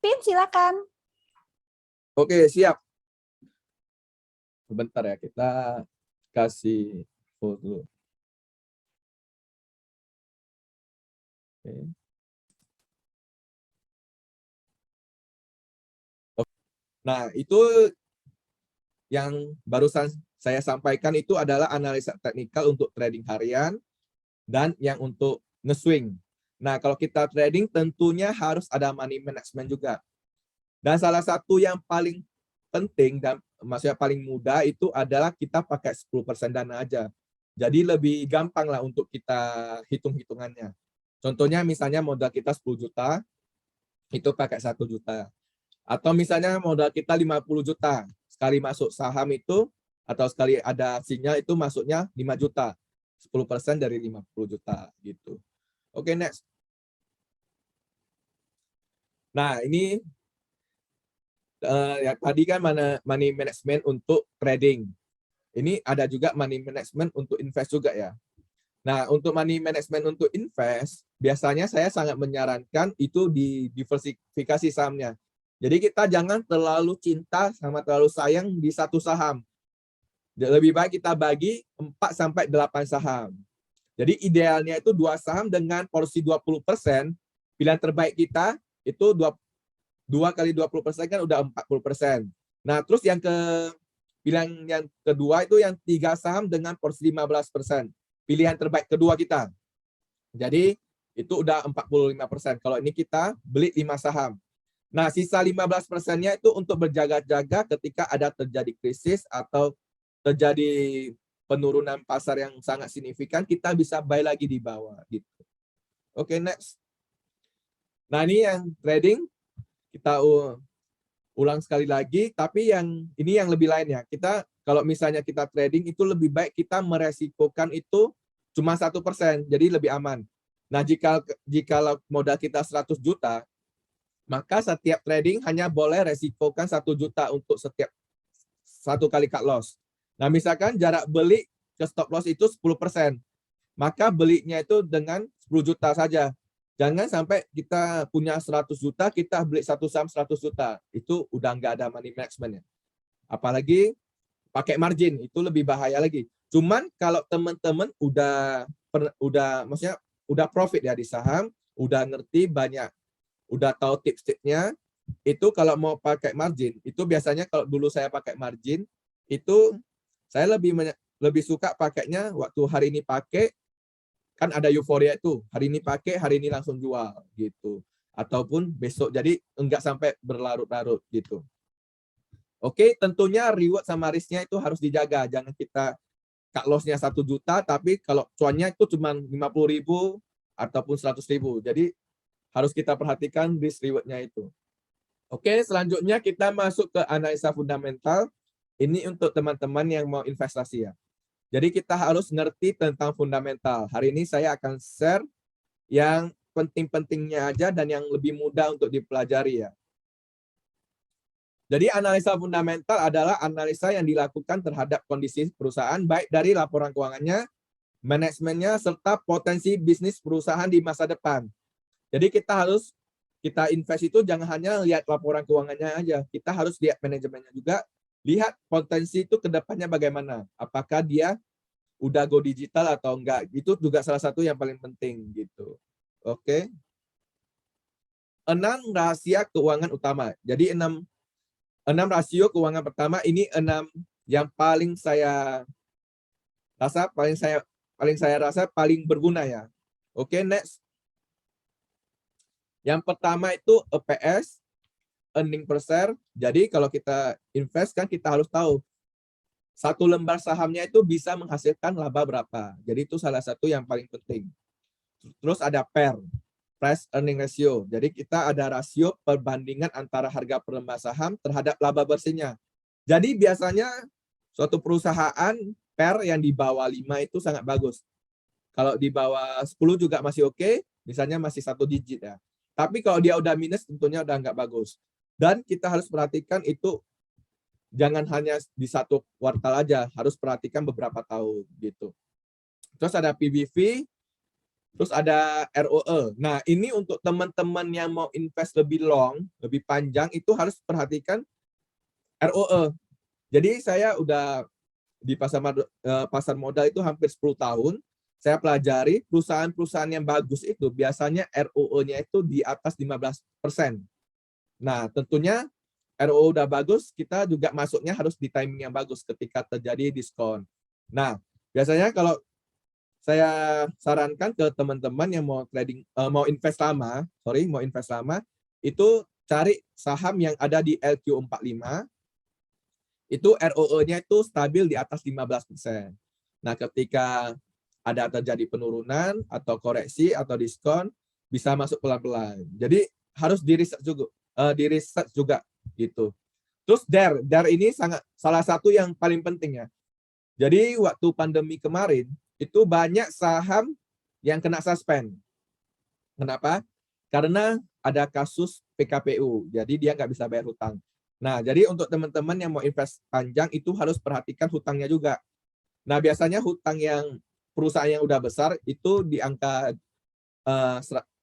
Pin, silakan. Oke, siap. Sebentar ya, kita kasih foto. Oke. Nah, itu yang barusan saya sampaikan itu adalah analisa teknikal untuk trading harian dan yang untuk nge-swing. Nah, kalau kita trading tentunya harus ada money management juga. Dan salah satu yang paling penting dan maksudnya paling mudah itu adalah kita pakai 10% dana aja. Jadi lebih gampang lah untuk kita hitung-hitungannya. Contohnya misalnya modal kita 10 juta, itu pakai 1 juta. Atau misalnya modal kita 50 juta, sekali masuk saham itu atau sekali ada sinyal itu masuknya 5 juta. 10% dari 50 juta gitu. Oke, next. Nah, ini ya tadi kan money management untuk trading. Ini ada juga money management untuk invest juga ya. Nah, untuk money management untuk invest, biasanya saya sangat menyarankan itu di diversifikasi sahamnya. Jadi kita jangan terlalu cinta sama terlalu sayang di satu saham. Lebih baik kita bagi 4 sampai 8 saham. Jadi idealnya itu 2 saham dengan porsi 20%. Pilihan terbaik kita itu 2 kali 20% kan udah 40%. Nah, terus pilihan yang kedua itu yang 3 saham dengan porsi 15%. Pilihan terbaik kedua kita. Jadi itu udah 45%. Kalau ini kita beli 5 saham. Nah, sisa 15%-nya itu untuk berjaga-jaga ketika ada terjadi krisis atau terjadi penurunan pasar yang sangat signifikan, kita bisa buy lagi di bawah gitu. Oke, next. Nah, ini yang trading kita ulang sekali lagi, tapi ini yang lebih lain ya. Kita kalau misalnya kita trading itu lebih baik kita meresikokan itu cuma 1%, jadi lebih aman. Nah, jika modal kita 100 juta, maka setiap trading hanya boleh resikokan 1 juta untuk setiap satu kali cut loss. Nah, misalkan jarak beli ke stop loss itu 10%, maka belinya itu dengan 10 juta saja. Jangan sampai kita punya 100 juta, kita beli satu saham 100 juta. Itu udah nggak ada money management ya. Apalagi pakai margin, itu lebih bahaya lagi. Cuman kalau teman-teman maksudnya udah profit ya di saham, udah ngerti banyak, udah tahu tips-tipsnya, itu kalau mau pakai margin, itu biasanya kalau dulu saya pakai margin, itu saya lebih suka pakainya waktu hari ini pakai, kan ada euforia itu, hari ini pakai, hari ini langsung jual gitu. Ataupun besok, jadi enggak sampai berlarut-larut gitu. Oke, tentunya reward sama risk-nya itu harus dijaga. Jangan kita cut loss-nya 1 juta, tapi kalau cuannya itu cuma 50.000 ataupun 100.000. Jadi harus kita perhatikan risk reward-nya itu. Oke, selanjutnya kita masuk ke analisa fundamental. Ini untuk teman-teman yang mau investasi ya. Jadi kita harus ngerti tentang fundamental. Hari ini saya akan share yang penting-pentingnya aja dan yang lebih mudah untuk dipelajari ya. Jadi analisa fundamental adalah analisa yang dilakukan terhadap kondisi perusahaan baik dari laporan keuangannya, manajemennya, serta potensi bisnis perusahaan di masa depan. Jadi kita invest itu jangan hanya lihat laporan keuangannya aja, kita harus lihat manajemennya juga, lihat potensi itu ke depannya bagaimana. Apakah dia udah go digital atau enggak. Itu juga salah satu yang paling penting gitu. Oke. 6 rahasia keuangan utama. Jadi 6 rasio keuangan pertama ini 6 yang paling saya rasa paling berguna ya. Oke, next. Yang pertama itu EPS, earning per share. Jadi kalau kita invest kan kita harus tahu satu lembar sahamnya itu bisa menghasilkan laba berapa. Jadi itu salah satu yang paling penting. Terus ada PER, price earning ratio. Jadi kita ada rasio perbandingan antara harga per lembar saham terhadap laba bersihnya. Jadi biasanya suatu perusahaan PER yang di bawah 5 itu sangat bagus. Kalau di bawah 10 juga masih oke, misalnya masih 1 digit ya. Tapi kalau dia udah minus tentunya udah nggak bagus. Dan kita harus perhatikan itu jangan hanya di satu kuartal aja, harus perhatikan beberapa tahun gitu. Terus ada PBV, Terus ada ROE. Nah, ini untuk teman-teman yang mau invest lebih long, lebih panjang, itu harus perhatikan ROE. Jadi saya udah di pasar modal itu hampir 10 tahun. Saya pelajari perusahaan-perusahaan yang bagus itu biasanya ROE-nya itu di atas 15%. Nah, tentunya ROE udah bagus, kita juga masuknya harus di timing yang bagus ketika terjadi diskon. Nah, biasanya kalau saya sarankan ke teman-teman yang mau trading, mau invest lama, itu cari saham yang ada di LQ45, itu ROE-nya itu stabil di atas 15%. Nah, ketika ada terjadi penurunan atau koreksi atau diskon, bisa masuk pelan-pelan. Jadi harus di-research juga gitu. Terus DAR ini salah satu yang paling penting ya. Jadi waktu pandemi kemarin itu banyak saham yang kena suspend. Kenapa? Karena ada kasus PKPU, jadi dia nggak bisa bayar hutang. Nah, jadi untuk teman-teman yang mau invest panjang itu harus perhatikan hutangnya juga. Nah, biasanya hutang yang perusahaan yang udah besar itu di angka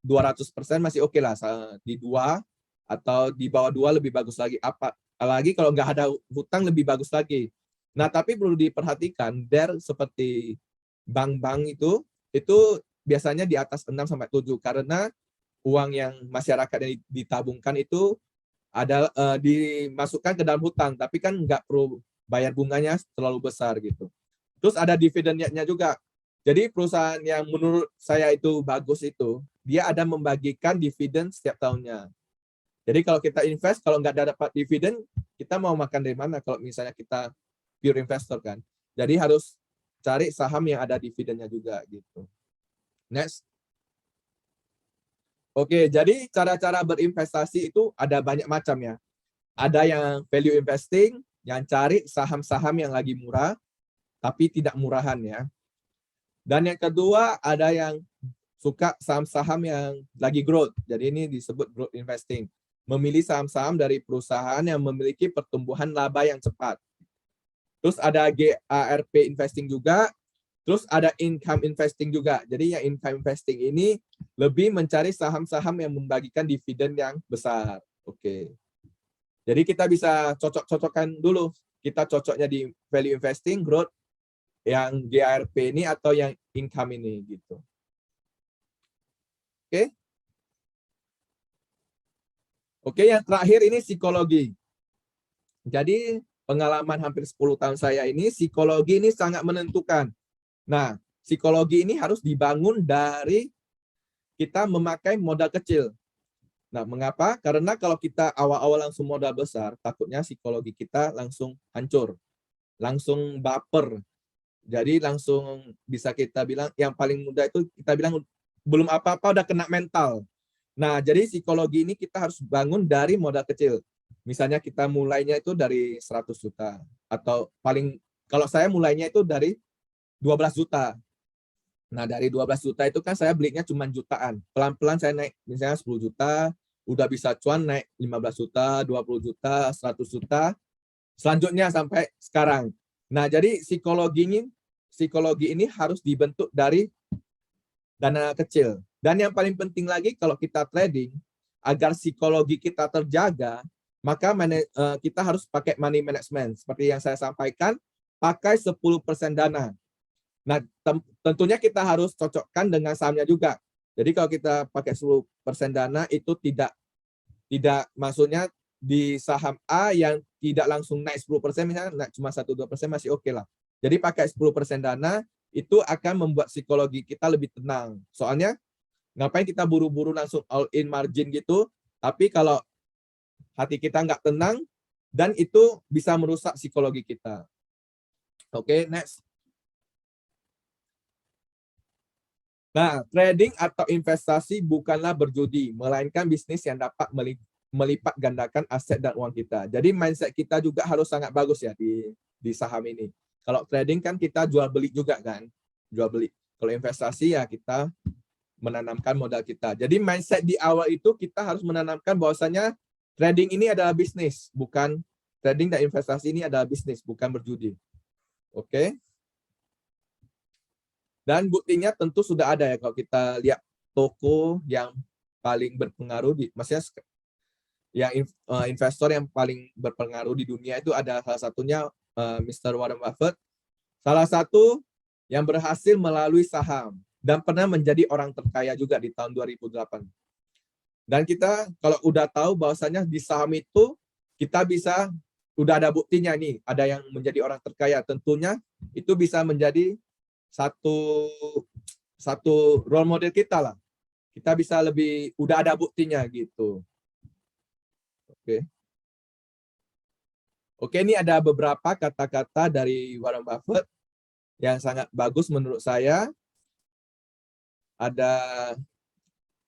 200% masih oke lah, di 2 atau di bawah 2 lebih bagus lagi. Apalagi kalau nggak ada hutang lebih bagus lagi. Nah, tapi perlu diperhatikan, seperti bank-bank itu biasanya di atas 6-7 karena uang yang masyarakat yang ditabungkan itu dimasukkan ke dalam hutang, tapi kan nggak perlu bayar bunganya terlalu besar gitu. Terus ada dividennya juga. Jadi perusahaan yang menurut saya itu bagus itu, dia ada membagikan dividen setiap tahunnya. Jadi kalau kita invest, kalau nggak ada dapat dividen, kita mau makan dari mana kalau misalnya kita pure investor kan. Jadi harus cari saham yang ada dividennya juga gitu. Next. Oke, jadi cara-cara berinvestasi itu ada banyak macam ya. Ada yang value investing, yang cari saham-saham yang lagi murah, tapi tidak murahan ya. Dan yang kedua ada yang suka saham-saham yang lagi growth. Jadi ini disebut growth investing. Memilih saham-saham dari perusahaan yang memiliki pertumbuhan laba yang cepat. Terus ada GARP investing juga. Terus ada income investing juga. Jadi yang income investing ini lebih mencari saham-saham yang membagikan dividen yang besar. Oke. Jadi kita bisa cocok-cocokkan dulu. Kita cocoknya di value investing, growth, yang GARP ini atau yang income ini gitu. Oke. Oke, yang terakhir ini psikologi. Jadi pengalaman hampir 10 tahun saya ini, psikologi ini sangat menentukan. Nah, psikologi ini harus dibangun dari kita memakai modal kecil. Nah, mengapa? Karena kalau kita awal-awal langsung modal besar, takutnya psikologi kita langsung hancur, langsung baper. Jadi langsung bisa kita bilang, yang paling mudah itu kita bilang belum apa-apa udah kena mental. Nah, jadi psikologi ini kita harus bangun dari modal kecil. Misalnya kita mulainya itu dari 100 juta. Atau kalau saya mulainya itu dari 12 juta. Nah, dari 12 juta itu kan saya belinya cuma jutaan. Pelan-pelan saya naik, misalnya 10 juta, udah bisa cuan naik 15 juta, 20 juta, 100 juta, selanjutnya sampai sekarang. Nah, jadi psikologi ini harus dibentuk dari dana kecil. Dan yang paling penting lagi kalau kita trading, agar psikologi kita terjaga, maka kita harus pakai money management. Seperti yang saya sampaikan, pakai 10% dana. Nah, tentunya kita harus cocokkan dengan sahamnya juga. Jadi kalau kita pakai 10% dana itu tidak maksudnya di saham A yang tidak langsung naik 10%, misalnya naik cuma 1-2% masih oke lah. Jadi pakai 10% dana itu akan membuat psikologi kita lebih tenang. Soalnya ngapain kita buru-buru langsung all in margin gitu, tapi kalau hati kita nggak tenang, dan itu bisa merusak psikologi kita. Oke, next. Nah, trading atau investasi bukanlah berjudi, melainkan bisnis yang dapat melipat gandakan aset dan uang kita. Jadi mindset kita juga harus sangat bagus ya di saham ini. Kalau trading kan kita jual beli juga kan, jual beli. Kalau investasi ya kita menanamkan modal kita. Jadi mindset di awal itu kita harus menanamkan bahwasanya trading ini adalah bisnis, bukan trading dan investasi ini adalah bisnis, bukan berjudi. Oke. Dan buktinya tentu sudah ada ya, kalau kita lihat toko yang paling berpengaruh maksudnya yang investor yang paling berpengaruh di dunia itu ada salah satunya Mr. Warren Buffett, salah satu yang berhasil melalui saham dan pernah menjadi orang terkaya juga di tahun 2008. Dan kita kalau udah tahu bahwasanya di saham itu kita bisa, udah ada buktinya nih, ada yang menjadi orang terkaya, tentunya itu bisa menjadi satu role model kita lah. Kita bisa lebih, udah ada buktinya gitu. Oke. Oke, ini ada beberapa kata-kata dari Warren Buffett yang sangat bagus menurut saya. Ada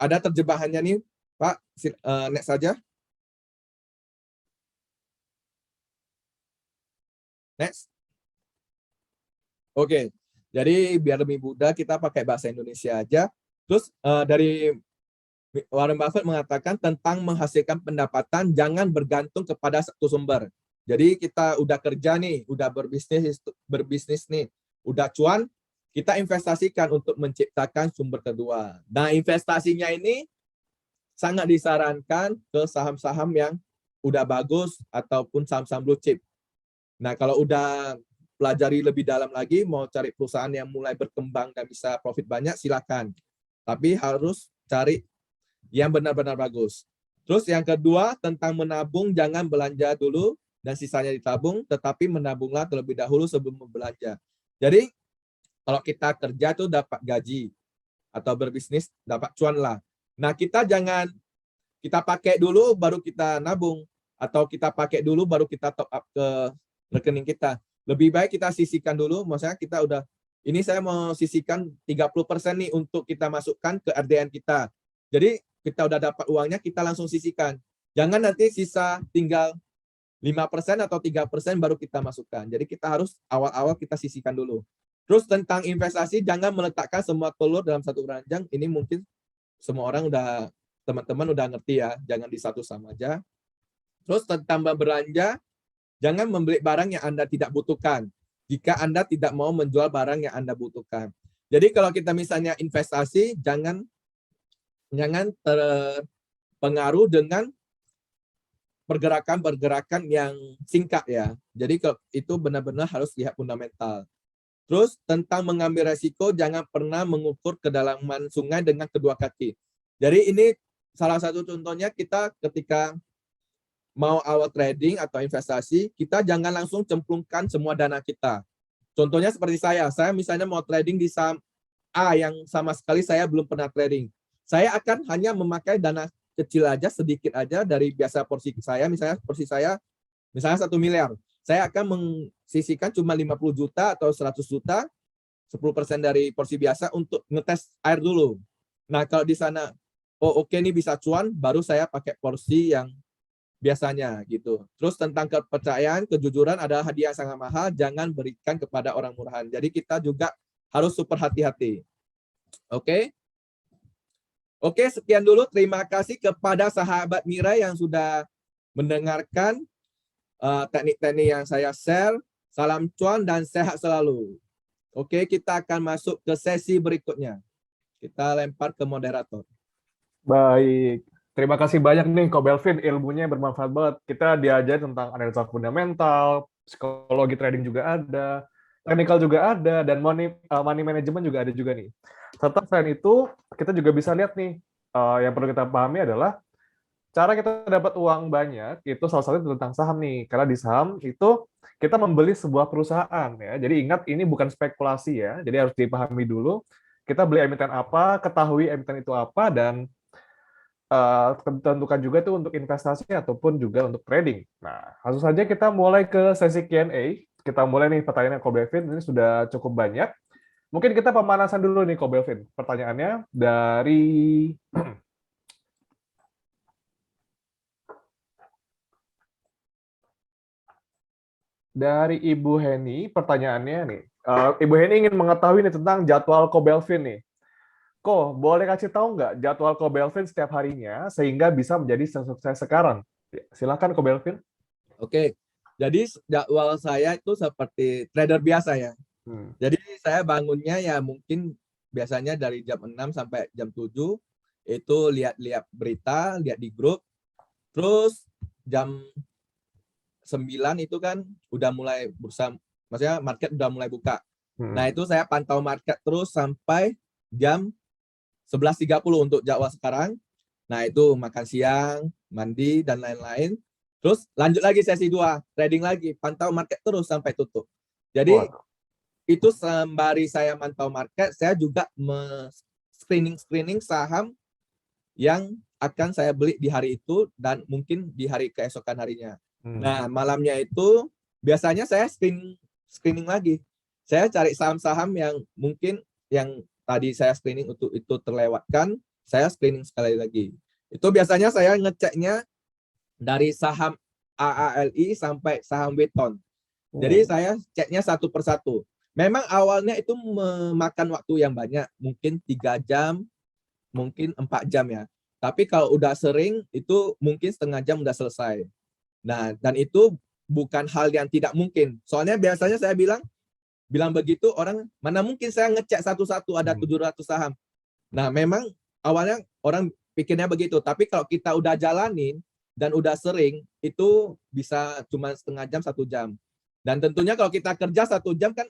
terjemahannya nih, Pak. Next saja. Next. Oke. Jadi biar lebih mudah kita pakai bahasa Indonesia aja. Terus dari Warren Buffett mengatakan tentang menghasilkan pendapatan jangan bergantung kepada satu sumber. Jadi kita udah kerja nih, udah berbisnis nih, udah cuan, kita investasikan untuk menciptakan sumber kedua. Nah, investasinya ini sangat disarankan ke saham-saham yang udah bagus ataupun saham-saham blue chip. Nah, kalau udah pelajari lebih dalam lagi, mau cari perusahaan yang mulai berkembang dan bisa profit banyak, silakan. Tapi harus cari yang benar-benar bagus. Terus yang kedua tentang menabung, jangan belanja dulu dan sisanya ditabung, tetapi menabunglah terlebih dahulu sebelum belanja. Jadi kalau kita kerja tuh dapat gaji atau berbisnis dapat cuan lah. Nah, kita jangan kita pakai dulu baru kita nabung, atau kita pakai dulu baru kita top up ke rekening kita. Lebih baik kita sisihkan dulu, maksudnya kita udah, ini saya mau sisihkan 30% nih untuk kita masukkan ke RDN kita. Jadi kita udah dapat uangnya, kita langsung sisihkan. Jangan nanti sisa tinggal 5% atau 3% baru kita masukkan. Jadi kita harus awal-awal kita sisihkan dulu. Terus tentang investasi, jangan meletakkan semua telur dalam satu keranjang. Ini mungkin semua orang udah, teman-teman udah ngerti ya, jangan di satu sama aja. Terus tentang berbelanja, jangan membeli barang yang Anda tidak butuhkan jika Anda tidak mau menjual barang yang Anda butuhkan. Jadi kalau kita misalnya investasi, jangan terpengaruh dengan pergerakan-pergerakan yang singkat ya. Jadi itu benar-benar harus lihat fundamental. Terus tentang mengambil resiko, jangan pernah mengukur kedalaman sungai dengan kedua kaki. Jadi ini salah satu contohnya, kita ketika mau awal trading atau investasi, kita jangan langsung cemplungkan semua dana kita. Contohnya seperti saya misalnya mau trading di saham A yang sama sekali saya belum pernah trading. Saya akan hanya memakai dana kecil aja, sedikit aja dari biasa porsi saya, misalnya porsi saya misalnya 1 miliar. Saya akan mensisihkan cuma 50 juta atau 100 juta, 10% dari porsi biasa untuk ngetes air dulu. Nah, kalau di sana, oh oke nih bisa cuan, baru saya pakai porsi yang biasanya gitu. Terus tentang kepercayaan, kejujuran adalah hadiah sangat mahal, jangan berikan kepada orang murahan. Jadi kita juga harus super hati-hati. Oke? Oke, sekian dulu. Terima kasih kepada sahabat Mira yang sudah mendengarkan teknik-teknik yang saya share. Salam cuan dan sehat selalu. Oke, kita akan masuk ke sesi berikutnya. Kita lempar ke moderator. Baik. Terima kasih banyak nih, Ko Belvin. Ilmunya bermanfaat banget. Kita diajar tentang analisa fundamental, psikologi trading juga ada, technical juga ada, dan money management juga ada juga nih. Serta selain itu, kita juga bisa lihat nih, yang perlu kita pahami adalah cara kita dapat uang banyak, itu salah satu tentang saham nih. Karena di saham itu kita membeli sebuah perusahaan. Ya. Jadi ingat, ini bukan spekulasi ya. Jadi harus dipahami dulu, kita beli emiten apa, ketahui emiten itu apa, dan tentukan juga itu untuk investasi ataupun juga untuk trading. Nah, langsung saja kita mulai ke sesi Q&A. Kita mulai nih pertanyaannya Ko Belvin, ini sudah cukup banyak. Mungkin kita pemanasan dulu nih Ko Belvin. Pertanyaannya dari Ibu Heni, pertanyaannya nih. Ibu Heni ingin mengetahui nih tentang jadwal Ko Belvin nih. Ko, boleh kasih tahu nggak jadwal Ko Belvin setiap harinya sehingga bisa menjadi sukses sekarang? Silakan Ko Belvin. Oke, jadi jadwal saya itu seperti trader biasa ya. Jadi saya bangunnya ya mungkin biasanya dari jam 6 sampai jam 7 itu lihat-lihat berita, lihat di grup. Terus jam 9 itu kan udah mulai bursa, maksudnya market udah mulai buka. Nah, itu saya pantau market terus sampai jam 11.30 untuk jadwal sekarang. Nah, itu makan siang, mandi, dan lain-lain. Terus lanjut lagi sesi 2, trading lagi, pantau market terus sampai tutup. Jadi, Waduh. itu sembari saya mantau market, saya juga screening saham yang akan saya beli di hari itu dan mungkin di hari keesokan harinya. Nah, malamnya itu biasanya saya screening lagi. Saya cari saham-saham yang mungkin yang tadi saya screening untuk itu terlewatkan, saya screening sekali lagi. Itu biasanya saya ngeceknya dari saham AALI sampai saham Weton. Jadi saya ceknya satu persatu. Memang awalnya itu memakan waktu yang banyak, mungkin 3 jam, mungkin 4 jam ya. Tapi kalau udah sering, itu mungkin setengah jam udah selesai. Nah, dan itu bukan hal yang tidak mungkin. Soalnya biasanya saya bilang begitu orang, mana mungkin saya ngecek satu-satu ada 700 saham. Nah, memang awalnya orang pikirnya begitu. Tapi kalau kita udah jalanin dan udah sering, itu bisa cuma setengah jam, 1 jam. Dan tentunya kalau kita kerja 1 jam kan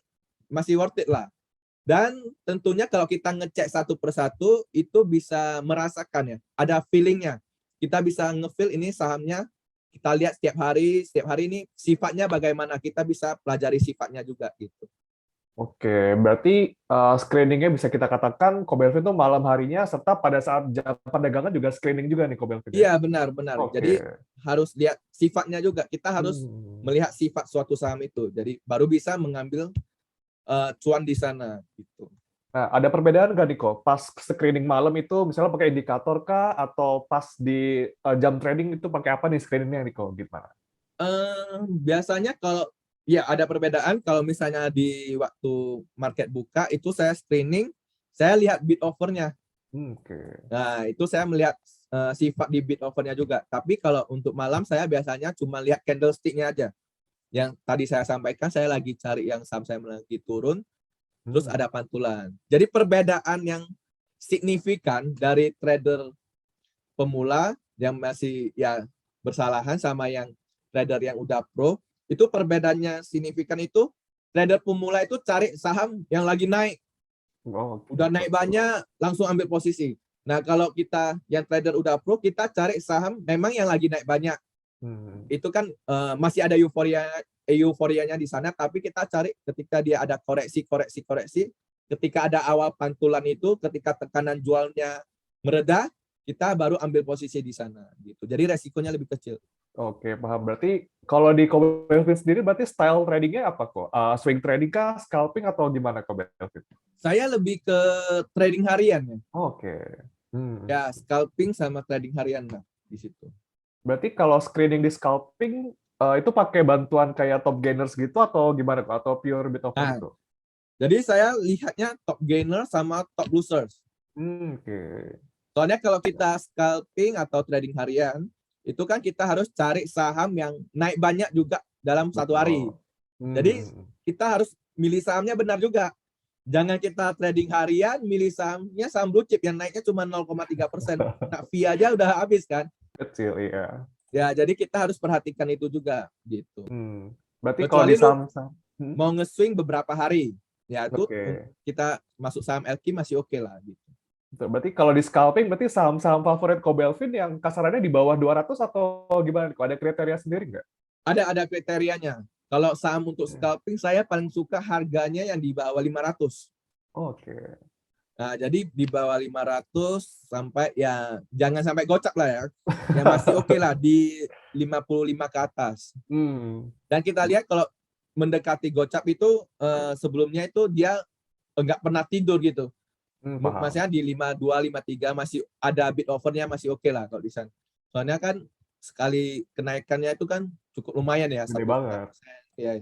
masih worth it lah. Dan tentunya kalau kita ngecek satu persatu, itu bisa merasakan ya, ada feelingnya. Kita bisa nge-feel ini sahamnya, kita lihat setiap hari ini sifatnya bagaimana, kita bisa pelajari sifatnya juga gitu. Oke, berarti screeningnya bisa kita katakan Ko Belvin itu malam harinya, serta pada saat jam perdagangan juga screening juga nih Ko Belvin ya? Iya, benar. Oke. Jadi harus lihat sifatnya juga, kita harus melihat sifat suatu saham itu. Jadi baru bisa mengambil cuan di sana gitu. Nah, ada perbedaan nggak nih kok pas screening malam itu misalnya pakai indikator kah atau pas di jam trading itu pakai apa nih screeningnya nih kok gimana? Biasanya kalau ya ada perbedaan, kalau misalnya di waktu market buka itu saya screening, saya lihat bid offernya. Oke. Nah, itu saya melihat sifat di bid offernya juga. Tapi kalau untuk malam saya biasanya cuma lihat candlestick-nya aja. Yang tadi saya sampaikan, saya lagi cari yang saham saya lagi turun, terus ada pantulan. Jadi perbedaan yang signifikan dari trader pemula yang masih ya bersalahan sama yang trader yang udah pro, itu perbedaannya signifikan itu trader pemula itu cari saham yang lagi naik. Udah naik banyak, langsung ambil posisi. Nah, kalau kita yang trader udah pro, kita cari saham memang yang lagi naik banyak. Itu kan masih ada euforianya di sana, tapi kita cari ketika dia ada koreksi. Ketika ada awal pantulan itu, ketika tekanan jualnya mereda, kita baru ambil posisi di sana gitu. Jadi resikonya lebih kecil. Oke, paham. Berarti kalau di Ko Belvin sendiri berarti style tradingnya apa kok? Swing trading kah, scalping atau gimana Ko Belvin? Saya lebih ke trading harian ya. Oke. Ya, scalping sama trading harian lah di situ. Berarti kalau screening di scalping itu pakai bantuan kayak top gainers gitu atau gimana kok? Atau pure bit offer Nah, gitu? jadi saya lihatnya top gainer sama top losers. Oke. Soalnya kalau kita scalping atau trading harian, itu kan kita harus cari saham yang naik banyak juga dalam satu hari. Jadi kita harus milih sahamnya benar juga. Jangan kita trading harian, milih sahamnya saham blue chip yang naiknya cuma 0,3%. Nah, fee aja udah habis kan. Kecil, iya. Ya, jadi kita harus perhatikan itu juga gitu. Berarti kalau Kecuali di lu saham mau nge-swing beberapa hari, ya itu Oke. kita masuk saham LQ masih oke lah gitu. Berarti kalau di scalping berarti saham-saham favorit Ko Belvin yang kasarannya di bawah 200 atau gimana? Kok ada kriteria sendiri nggak? Ada kriterianya. Kalau saham untuk scalping saya paling suka harganya yang di bawah 500. Oke. Nah, jadi di bawah 500 sampai ya jangan sampai gocap lah ya. Yang masih oke lah di 55 ke atas. Dan kita lihat kalau mendekati gocap itu sebelumnya itu dia enggak pernah tidur gitu. Maksudnya di 52, 53 masih ada bid overnya masih oke lah kalau di sana. Soalnya kan sekali kenaikannya itu kan cukup lumayan ya, Gede banget. 1,5%. Ya.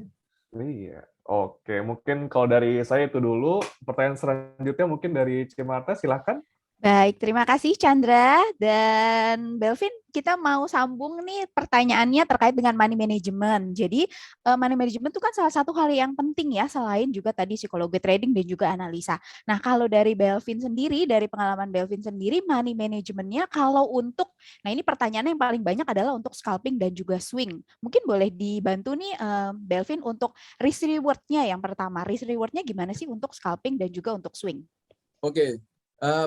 Iya. Oke, mungkin kalau dari saya itu dulu. Pertanyaan selanjutnya mungkin dari Cimarta, silahkan. Baik, terima kasih Chandra dan Belvin. Kita mau sambung nih pertanyaannya terkait dengan money management. Jadi money management itu kan salah satu hal yang penting ya, selain juga tadi psikologi trading dan juga analisa. Nah, kalau dari Belvin sendiri, dari pengalaman Belvin sendiri, money managementnya kalau untuk, nah ini pertanyaannya yang paling banyak adalah untuk scalping dan juga swing. Mungkin boleh dibantu nih Belvin untuk risk reward-nya yang pertama. Risk reward-nya gimana sih untuk scalping dan juga untuk swing? Oke,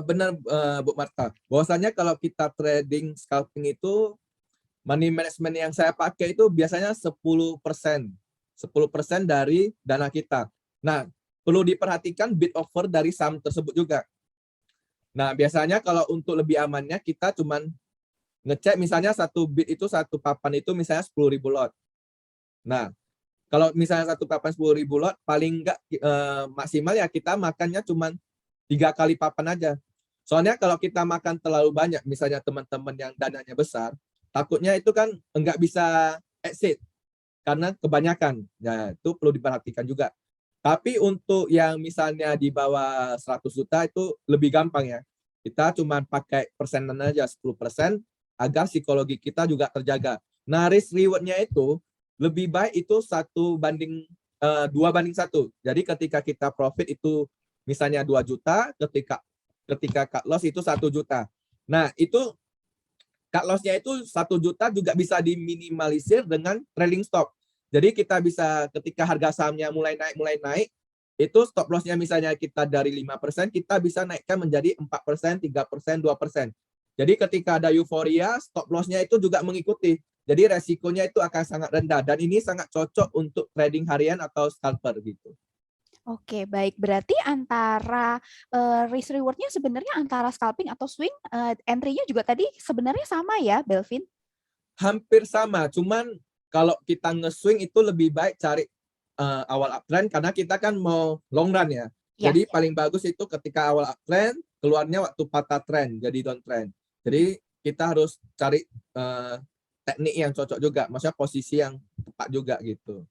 benar Bu Marta. Bahwasanya kalau kita trading scalping itu money management yang saya pakai itu biasanya 10%. 10% dari dana kita. Nah, perlu diperhatikan bid offer dari saham tersebut juga. Nah, biasanya kalau untuk lebih amannya kita cuman ngecek misalnya satu bid itu satu papan itu misalnya 10.000 lot. Nah, kalau misalnya satu papan 10.000 lot, paling enggak maksimal ya kita makannya cuman 3 kali papan aja. Soalnya kalau kita makan terlalu banyak, misalnya teman-teman yang dananya besar, takutnya itu kan enggak bisa exit karena kebanyakan. Nah, itu perlu diperhatikan juga. Tapi untuk yang misalnya di bawah 100 juta itu lebih gampang ya. Kita cuma pakai persenan aja 10% agar psikologi kita juga terjaga. Nah, risk reward-nya itu lebih baik itu 2 banding 1. Jadi ketika kita profit itu misalnya 2 juta, ketika cut loss itu 1 juta. Nah, itu cut loss-nya itu 1 juta juga bisa diminimalisir dengan trailing stop. Jadi kita bisa ketika harga sahamnya mulai naik, itu stop loss-nya misalnya kita dari 5%, kita bisa naikkan menjadi 4%, 3%, 2%. Jadi ketika ada euforia, stop loss-nya itu juga mengikuti. Jadi resikonya itu akan sangat rendah dan ini sangat cocok untuk trading harian atau scalper gitu. Oke, baik. Berarti antara risk reward-nya sebenarnya antara scalping atau swing, entry-nya juga tadi sebenarnya sama ya, Belvin? Hampir sama, cuman kalau kita nge-swing itu lebih baik cari awal uptrend karena kita kan mau long run ya. Ya. Jadi paling bagus itu ketika awal uptrend, keluarnya waktu patah trend, jadi downtrend. Jadi kita harus cari teknik yang cocok juga, maksudnya posisi yang tepat juga gitu.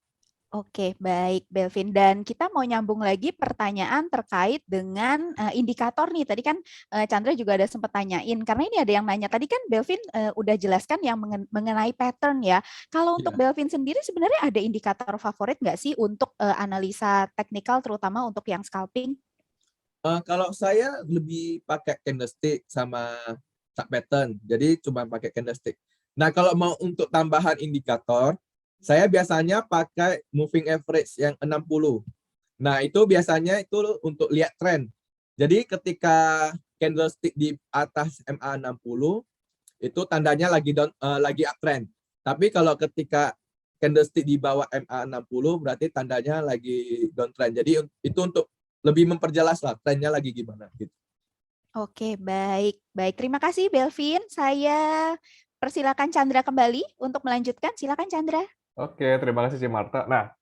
Oke, baik, Belvin. Dan kita mau nyambung lagi pertanyaan terkait dengan indikator nih. Tadi kan Chandra juga ada sempat tanyain, karena ini ada yang nanya. Tadi kan Belvin udah jelaskan yang mengenai pattern ya. Kalau untuk Ya. Belvin sendiri sebenarnya ada indikator favorit nggak sih untuk analisa teknikal, terutama untuk yang scalping? Kalau saya lebih pakai candlestick sama chart pattern, jadi cuma pakai candlestick. Nah, kalau mau untuk tambahan indikator, saya biasanya pakai moving average yang 60. Nah, itu biasanya itu untuk lihat tren. Jadi ketika candlestick di atas MA 60 itu tandanya lagi uptrend. Tapi kalau ketika candlestick di bawah MA 60 berarti tandanya lagi downtrend. Jadi itu untuk lebih memperjelas lah trennya lagi gimana gitu. Oke, baik. Baik, terima kasih Belvin. Saya persilakan Chandra kembali untuk melanjutkan. Silakan Chandra. Oke, terima kasih sih Marta. Nah,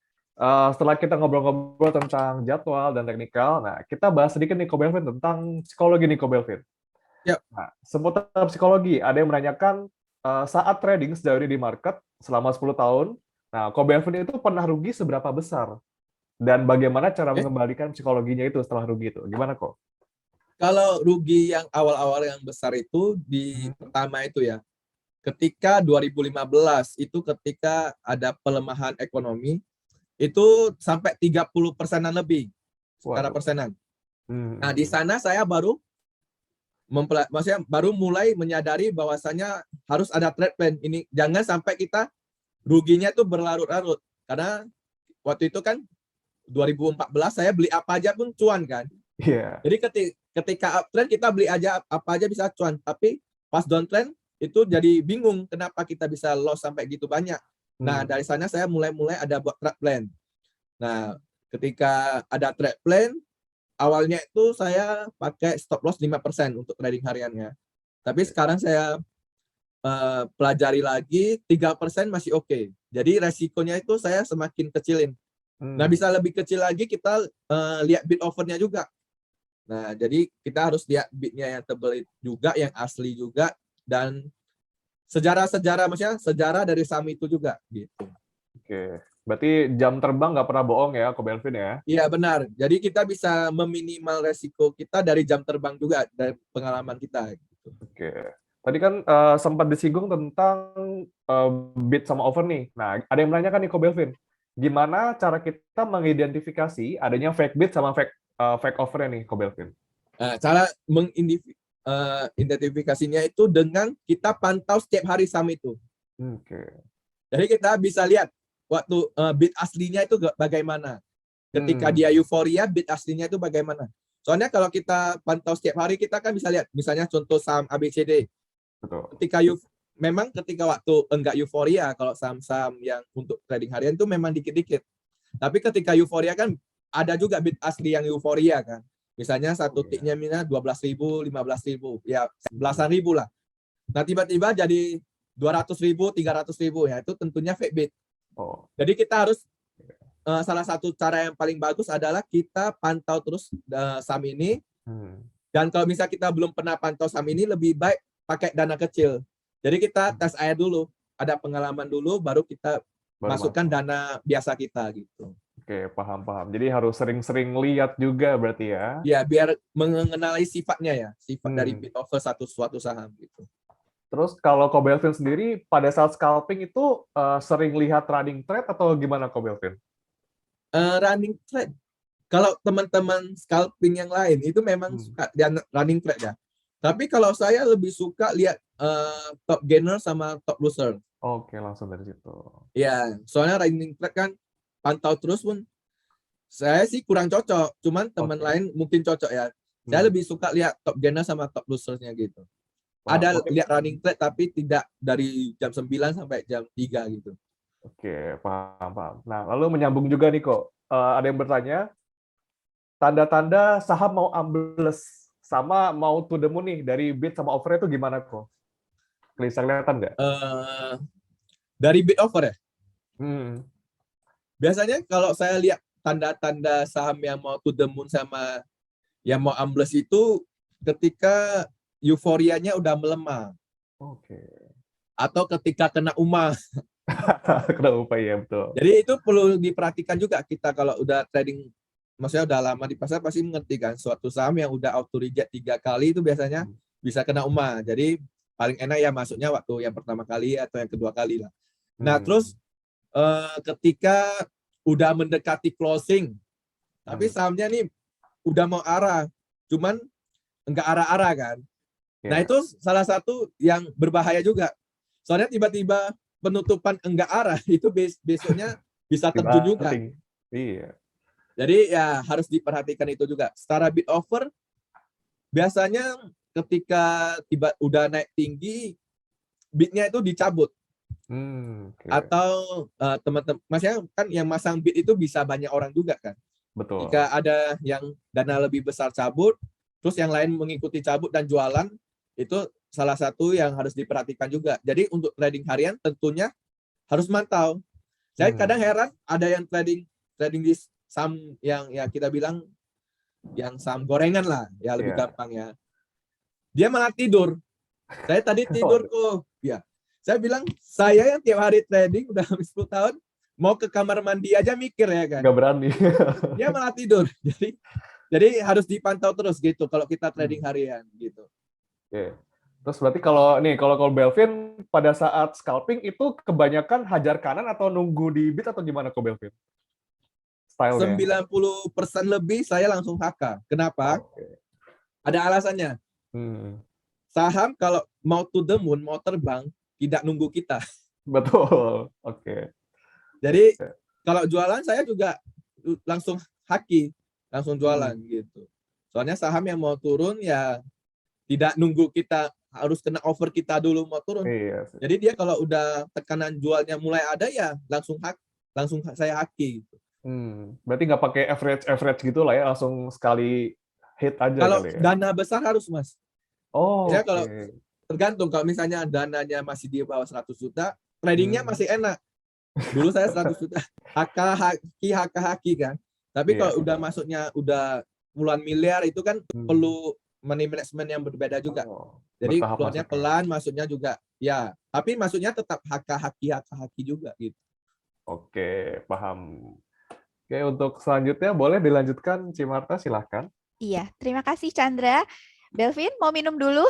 setelah kita ngobrol-ngobrol tentang jadwal dan teknikal, nah kita bahas sedikit nih Ko Belvin tentang psikologi nih Ko Belvin. Ya, Nah, seputar psikologi, ada yang menanyakan saat trading sejauh ini di market selama 10 tahun, nah Ko Belvin itu pernah rugi seberapa besar? Dan bagaimana cara oke. mengembalikan psikologinya itu setelah rugi itu? Gimana kok? Kalau rugi yang awal-awal yang besar itu di Hmm. pertama itu ya, ketika 2015 itu ketika ada pelemahan ekonomi itu sampai 30%-an lebih secara Waduh. persenan. Nah, di Hmm. sana saya maksudnya baru mulai menyadari bahwasanya harus ada trade plan. Ini jangan sampai kita ruginya tuh berlarut-larut. Karena waktu itu kan 2014 saya beli apa aja pun cuan kan. Iya. Jadi ketika uptrend kita beli aja apa aja bisa cuan, tapi pas downtrend itu jadi bingung kenapa kita bisa loss sampai gitu banyak. Nah, Hmm. dari sana saya mulai ada buat trade plan. Nah, ketika ada trade plan, awalnya itu saya pakai stop loss 5% untuk trading hariannya. Tapi sekarang saya pelajari lagi 3% masih oke. Jadi resikonya itu saya semakin kecilin. Nah, Hmm. bisa lebih kecil lagi kita lihat bid offernya juga. Nah, jadi kita harus lihat bidnya yang tebal juga, yang asli juga, dan sejarah-sejarah, maksudnya sejarah dari saham itu juga gitu. Oke. Berarti jam terbang nggak pernah bohong ya, Ko Belvin ya? Iya benar. Jadi kita bisa meminimal resiko kita dari jam terbang juga dari pengalaman kita. Gitu. Oke. Tadi kan sempat disinggung tentang bid sama over nih. Nah, ada yang menanyakan nih, Ko Belvin. Gimana cara kita mengidentifikasi adanya fake bid sama fake offer-nya nih, Ko Belvin? Cara mengidentifikasinya itu dengan kita pantau setiap hari saham itu. Oke. Jadi kita bisa lihat waktu bid aslinya itu bagaimana. Ketika dia euforia, bid aslinya itu bagaimana. Soalnya kalau kita pantau setiap hari, kita kan bisa lihat, misalnya contoh saham ABCD. Betul. Memang ketika waktu enggak euforia, kalau saham-saham yang untuk trading harian itu memang dikit-dikit. Tapi ketika euforia kan ada juga bid asli yang euforia kan. Misalnya satu tiknya mina 12.000, 15.000, ya belasan ribu lah. Nah tiba-tiba jadi 200.000, 300.000, ya itu tentunya fake bid. Jadi kita harus salah satu cara yang paling bagus adalah kita pantau terus saham ini. Dan kalau misalnya kita belum pernah pantau saham ini, lebih baik pakai dana kecil. Jadi kita tes air dulu, ada pengalaman dulu, baru kita masukkan dana biasa kita gitu. Oke, paham. Jadi harus sering-sering lihat juga berarti ya? Ya, biar mengenali sifatnya ya, sifat dari bid offer suatu saham gitu. Terus kalau Ko Belvin sendiri pada saat scalping itu sering lihat running trade atau gimana, Ko Belvin? Running trade. Kalau teman-teman scalping yang lain itu memang suka running trade ya. Tapi kalau saya lebih suka lihat top gainer sama top loser. Oke, langsung dari situ. Ya, soalnya running trade kan pantau terus pun saya sih kurang cocok. Cuman teman lain mungkin cocok ya. Saya lebih suka lihat top gainer sama top losernya gitu. Ada lihat running trade tapi tidak dari jam 9 sampai jam 3 gitu. Oke, paham. Nah, lalu menyambung juga nih kok. Ada yang bertanya, tanda-tanda saham mau ambles sama mau to the moon nih dari bid sama offer itu gimana kok? Bisa kelihatan nggak? Dari bid offer ya? Hmm. Biasanya kalau saya lihat tanda-tanda saham yang mau to the moon sama yang mau ambles itu ketika euforianya udah melemah. Oke. Atau ketika kena UMA. Kena UMA, ya betul. Jadi itu perlu diperhatikan juga kita kalau udah trading, maksudnya udah lama di pasar pasti mengerti kan, suatu saham yang udah auto reject 3 kali itu biasanya bisa kena UMA. Jadi paling enak ya masuknya waktu yang pertama kali atau yang kedua kali lah. Nah terus ketika udah mendekati closing, tapi sahamnya nih udah mau arah, cuman enggak arah-arah kan. Nah itu salah satu yang berbahaya juga. Soalnya tiba-tiba penutupan enggak arah, itu besoknya bisa terjun juga. Iya. Jadi ya harus diperhatikan itu juga. Setara bid offer, biasanya ketika udah naik tinggi, bidnya itu dicabut. Atau teman-teman, maksudnya kan yang masang bid itu bisa banyak orang juga kan. Betul. Jika ada yang dana lebih besar cabut, terus yang lain mengikuti cabut dan jualan, itu salah satu yang harus diperhatikan juga. Jadi untuk trading harian tentunya harus mantau. Saya kadang heran ada yang trading di saham yang ya kita bilang yang saham gorengan lah, ya lebih gampang ya. Dia malah tidur. Saya tadi tidur kok. Ya. Saya bilang, saya yang tiap hari trading udah 10 tahun, mau ke kamar mandi aja mikir ya kan. Nggak berani. Dia malah tidur. Jadi harus dipantau terus gitu kalau kita trading harian gitu. Oke. Terus berarti kalau Belvin pada saat scalping itu kebanyakan hajar kanan atau nunggu di bid atau gimana kok Belvin? Stylenya? 90% lebih saya langsung HK. Kenapa? Ada alasannya. Saham kalau mau to the moon, mau terbang, tidak nunggu kita. Betul. Oke. Jadi kalau jualan saya juga langsung haki, langsung jualan gitu. Soalnya saham yang mau turun ya tidak nunggu kita harus kena offer kita dulu mau turun. Iya. Jadi dia kalau udah tekanan jualnya mulai ada ya langsung saya haki gitu. Berarti nggak pakai average gitu lah ya, langsung sekali hit aja kalau kali ya? Dana besar harus Mas. Ya kalau Okay. tergantung, kalau misalnya dananya masih di bawah 100 juta, tradingnya masih enak. Dulu saya 100 juta, haki kan. Tapi kalau udah masuknya udah puluhan miliar itu kan perlu money management yang berbeda juga. Jadi keluarnya pelan, masuknya juga ya. Tapi masuknya tetap haki juga gitu. Oke, paham. Oke, untuk selanjutnya boleh dilanjutkan, Cimarta, silahkan. Iya, terima kasih Chandra. Belvin mau minum dulu?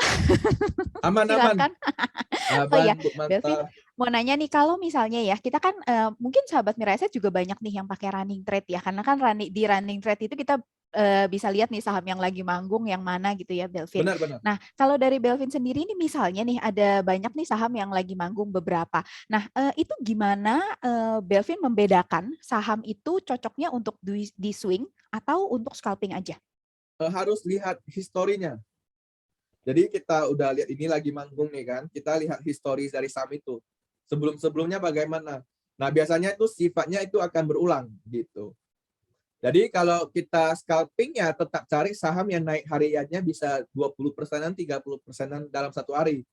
Aman-aman. Silakan. Oh Aman, ya, Bu Belvin Manta. mau nanya nih, kalau misalnya ya kita kan mungkin sahabat Miraset juga banyak nih yang pakai running trade ya, karena kan di running trade itu kita bisa lihat nih saham yang lagi manggung yang mana gitu ya, Belvin. Benar-benar. Nah, kalau dari Belvin sendiri nih misalnya nih ada banyak nih saham yang lagi manggung beberapa. Nah, itu gimana Belvin membedakan saham itu cocoknya untuk di swing atau untuk scalping aja? Harus lihat historinya. Jadi kita udah lihat ini lagi manggung nih kan, kita lihat historis dari saham itu. Sebelum-sebelumnya bagaimana. Nah, biasanya itu sifatnya itu akan berulang gitu. Jadi kalau kita scalping ya tetap cari saham yang naik hariannya bisa 20%-an, 30%-an dalam satu hari.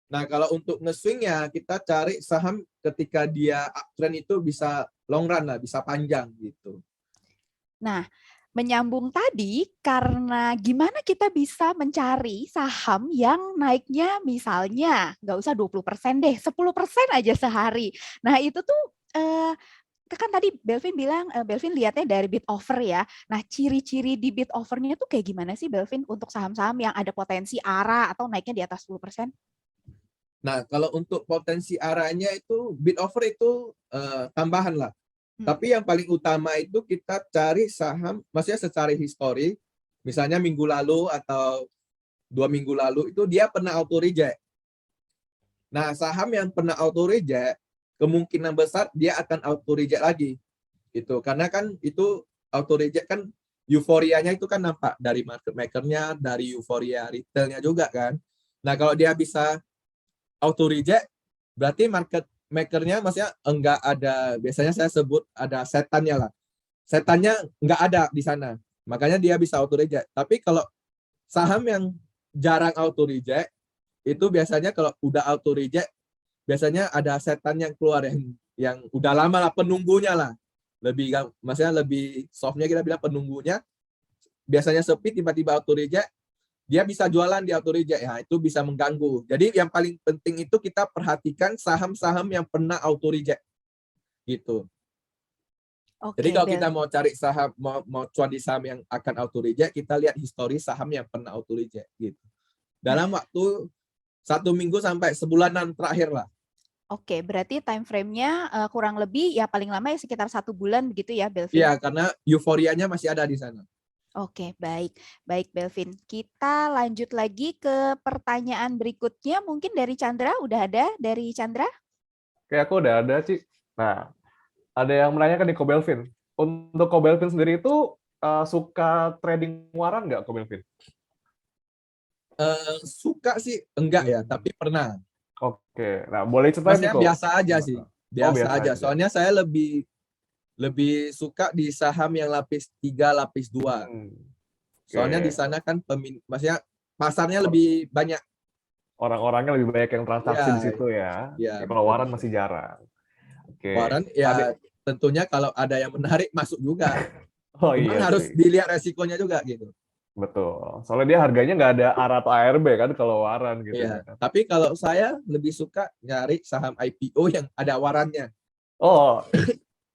Nah, kalau untuk nge-swing ya kita cari saham ketika dia uptrend itu bisa long run lah, bisa panjang gitu. Nah, menyambung tadi, karena gimana kita bisa mencari saham yang naiknya misalnya, nggak usah 20% deh, 10% aja sehari. Nah, itu tuh kan tadi Belvin bilang, Belvin lihatnya dari bid offer ya. Nah, ciri-ciri di bid offernya tuh kayak gimana sih Belvin untuk saham-saham yang ada potensi arah atau naiknya di atas 10%? Nah, kalau untuk potensi arahnya itu bid offer itu tambahan lah. Tapi yang paling utama itu kita cari saham, maksudnya secara histori, misalnya minggu lalu atau 2 minggu lalu itu dia pernah auto reject. Nah, saham yang pernah auto reject, kemungkinan besar dia akan auto reject lagi. Gitu. Karena kan itu auto reject kan euforianya itu kan nampak dari market maker-nya, dari euforia retailnya juga kan. Nah, kalau dia bisa auto reject, berarti market maker-nya maksudnya enggak ada, biasanya saya sebut ada setannya lah. Setannya enggak ada di sana. Makanya dia bisa auto reject. Tapi kalau saham yang jarang auto reject, itu biasanya kalau udah auto reject, biasanya ada setan yang keluar yang udah lama lah penunggunya lah. Maksudnya lebih softnya kita bilang penunggunya. Biasanya sepi tiba-tiba auto reject, dia bisa jualan di auto reject ya, itu bisa mengganggu. Jadi yang paling penting itu kita perhatikan saham-saham yang pernah auto reject gitu. Jadi Oke, kalau kita mau cari saham, mau cuan di saham yang akan auto reject, kita lihat histori saham yang pernah auto reject gitu. Dalam waktu 1 minggu sampai sebulanan terakhir lah. Oke, berarti time frame-nya kurang lebih ya paling lama ya sekitar 1 bulan begitu ya, Belvin? Iya, karena euforianya masih ada di sana. Oke, baik. Baik, Belvin. Kita lanjut lagi ke pertanyaan berikutnya. Mungkin dari Chandra, udah ada dari Chandra? Kayak aku udah ada, Ci. Nah, ada yang menanyakan nih Ko Belvin. Untuk Ko Belvin sendiri itu suka trading waran nggak, Ko Belvin? Suka sih enggak ya, tapi pernah. Oke, nah boleh ceritain nih Maksudnya Ko. biasa aja sih, biasa aja. aja. Soalnya saya lebih suka di saham yang lapis 3, lapis 2. Soalnya di sana kan maksudnya pasarnya lebih banyak. Orang-orangnya lebih banyak yang transaksi Ya, di situ ya. ya Kalau betul, waran betul. masih jarang. Oke. Waran ya tentunya kalau ada yang menarik masuk juga. Oh Cuman iya harus sih. dilihat resikonya juga gitu. Betul. Soalnya dia harganya nggak ada ARA atau ARB kan kalau waran gitu Iya. kan. Tapi kalau saya lebih suka nyari saham IPO yang ada warannya. Oh,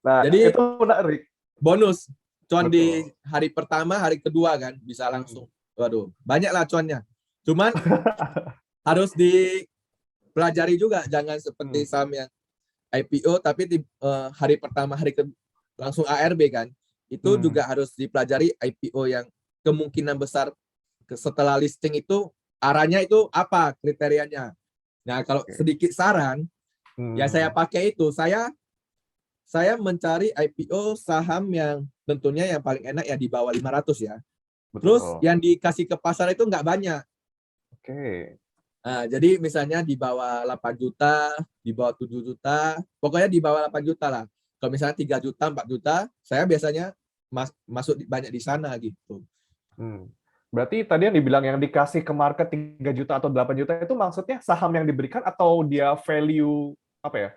nah Jadi itu menarik. bonus cuan di Betul. hari pertama, hari kedua kan bisa langsung. Waduh, banyak lah cuannya. Cuman harus dipelajari juga, jangan seperti saham yang IPO tapi di hari pertama, hari kedua langsung ARB kan. Itu juga harus dipelajari IPO yang kemungkinan besar setelah listing itu arahnya itu apa kriterianya. Nah, kalau sedikit saran, ya saya pakai itu. Saya mencari IPO saham yang tentunya yang paling enak ya di bawah 500 ya. Betul. Terus yang dikasih ke pasar itu nggak banyak. Oke. Nah, jadi misalnya di bawah 8 juta, di bawah 7 juta, pokoknya di bawah 8 juta lah. Kalau misalnya 3 juta, 4 juta, saya biasanya masuk banyak di sana gitu. Berarti tadi yang dibilang yang dikasih ke market 3 juta atau 8 juta itu maksudnya saham yang diberikan atau dia value apa ya?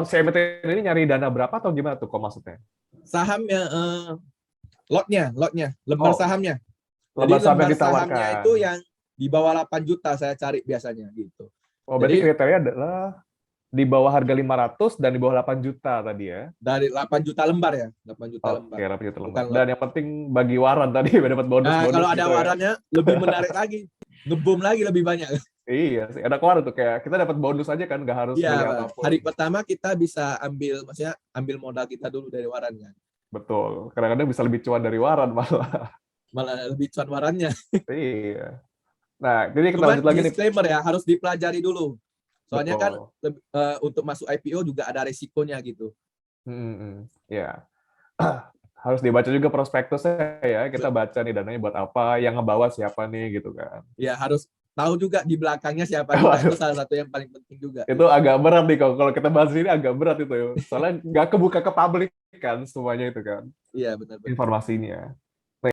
Si emiten ini nyari dana berapa atau gimana tuh kok maksudnya? Sahamnya lotnya, lembar sahamnya. Jadi Lembar saham yang lembar ditawarkan. sahamnya itu yang di bawah 8 juta saya cari biasanya gitu. Oh, berarti kriteria adalah di bawah harga 500 dan di bawah 8 juta tadi ya. Dari 8 juta lembar ya, 8 juta lembar. Oke, 8 juta lembar. Bukan Dan yang penting bagi waran tadi dapat bonus-bonus Nah, kalau ada gitu ya. warannya lebih menarik lagi, ngebom lagi lebih banyak. Iya sih, ada keluar tuh kayak kita dapat bonus aja kan, nggak harus beli Iya, apapun. hari pertama kita bisa maksudnya ambil modal kita dulu dari waran kan. Betul. Kadang-kadang bisa lebih cuan dari waran malah. Malah lebih cuan warannya. Iya. Nah, jadi kita Cuman lanjut lagi nih. disclaimer ya, harus dipelajari dulu. Soalnya kan Betul. untuk masuk IPO juga ada resikonya gitu. Ya. Harus dibaca juga prospektusnya ya. Kita baca nih dananya buat apa, yang ngebawa siapa nih gitu kan. Ya harus tahu juga di belakangnya siapa juga. Itu salah satu yang paling penting juga. Itu agak berat nih kalau kita bahas ini, agak berat itu. Soalnya nggak kebuka ke publik kan semuanya itu kan. Iya benar-benar. Informasinya.